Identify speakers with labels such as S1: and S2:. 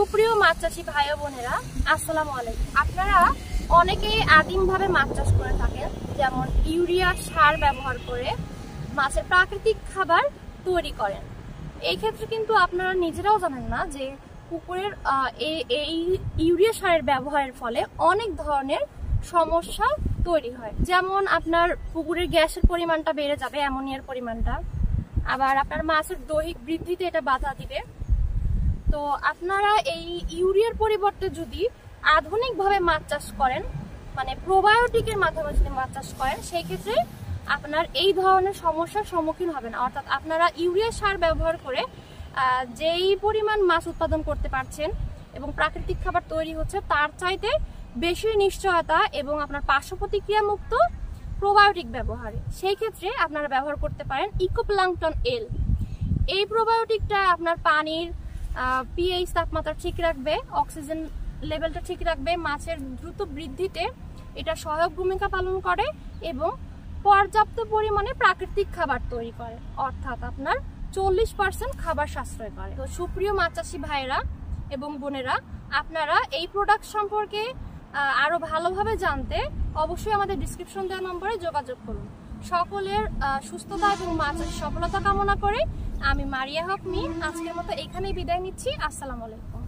S1: সুপ্রিয় মাছ চাষী ভাই ও বোনেরা, আসসালামু আলাইকুম। আপনারা অনেকেই আদিমভাবে মাছ চাষ করে থাকেন, যেমন ইউরিয়া সার ব্যবহার করে মাছের প্রাকৃতিক খাবার তৈরি করেন। এই ক্ষেত্রে কিন্তু আপনারা নিজেরাও জানেন না যে পুকুরের এই ইউরিয়া সারের ব্যবহারের ফলে অনেক ধরনের সমস্যা তৈরি হয়। যেমন আপনার পুকুরের গ্যাসের পরিমাণটা বেড়ে যাবে, অ্যামোনিয়ার পরিমাণটা, আবার আপনার মাছের দৈহিক বৃদ্ধিতে এটা বাধা দিবে। তো আপনারা এই ইউরিয়ার পরিবর্তে যদি আধুনিকভাবে মাছ চাষ করেন, মানে প্রোবায়োটিকের মাধ্যমে যদি মাছ চাষ করেন, সেই ক্ষেত্রে আপনার এই ধরনের সমস্যার সম্মুখীন হবেন। অর্থাৎ আপনারা ইউরিয়া সার ব্যবহার করে যেই পরিমাণ মাছ উৎপাদন করতে পারছেন এবং প্রাকৃতিক খাবার তৈরি হচ্ছে, তার চাইতে বেশি নিশ্চয়তা এবং আপনার পার্শ্ব প্রতিক্রিয়া মুক্ত প্রোবায়োটিক ব্যবহারে, সেই ক্ষেত্রে আপনারা ব্যবহার করতে পারেন ইকোপ্লাঙ্কটন এল। এই প্রোবায়োটিকটা আপনার পানির পিএইচ তাপমাত্রা ঠিক রাখবে, অক্সিজেন লেভেলটা ঠিক রাখবে, মাছের দ্রুত বৃদ্ধিতে এটা সহায়ক ভূমিকা পালন করে এবং পর্যাপ্ত পরিমাণে প্রাকৃতিক খাবার তৈরি করে, অর্থাৎ আপনার 40% খাবার সাশ্রয় করে। তো সুপ্রিয় মাছ চাষী ভাইরা এবং বোনেরা, আপনারা এই প্রোডাক্ট সম্পর্কে আরো ভালোভাবে জানতে অবশ্যই আমাদের ডিসক্রিপশন দেওয়া নম্বরে যোগাযোগ করুন। সকলের সুস্থতা এবং মাছের সফলতা কামনা করে আমি মারিয়া হক মি আজকের মতো এখানেই বিদায় নিচ্ছি। আসসালামু আলাইকুম।